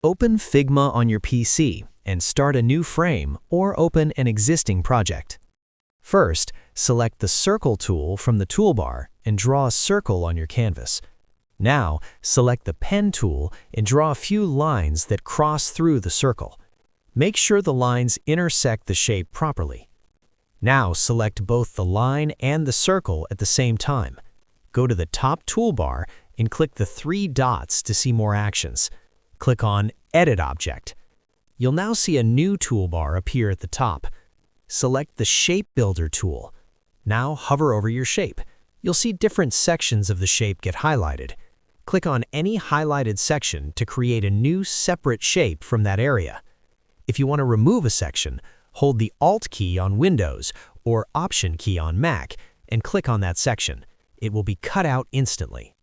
Open Figma on your PC and start a new frame or open an existing project. First, select the Circle tool from the toolbar and draw a circle on your canvas. Now, select the Pen tool and draw a few lines that cross through the circle. Make sure the lines intersect the shape properly. Now, select both the line and the circle at the same time. Go to the top toolbar and click the three dots to see more actions. Click on Edit Object. You'll now see a new toolbar appear at the top. Select the Shape Builder tool. Now hover over your shape. You'll see different sections of the shape get highlighted. Click on any highlighted section to create a new separate shape from that area. If you want to remove a section, hold the Alt key on Windows or Option key on Mac and click on that section. It will be cut out instantly.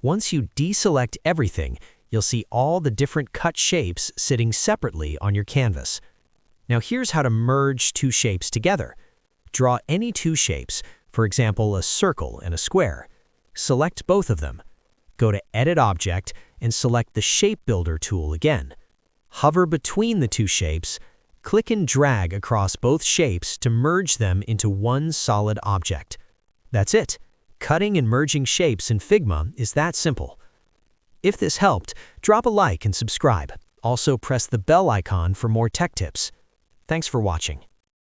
Once you deselect everything, you'll see all the different cut shapes sitting separately on your canvas. Now here's how to merge two shapes together. Draw any two shapes, for example a circle and a square. Select both of them. Go to Edit Object and select the Shape Builder tool again. Hover between the two shapes. Click and drag across both shapes to merge them into one solid object. That's it. Cutting and merging shapes in Figma is that simple. If this helped, drop a like and subscribe. Also press the bell icon for more tech tips. Thanks for watching.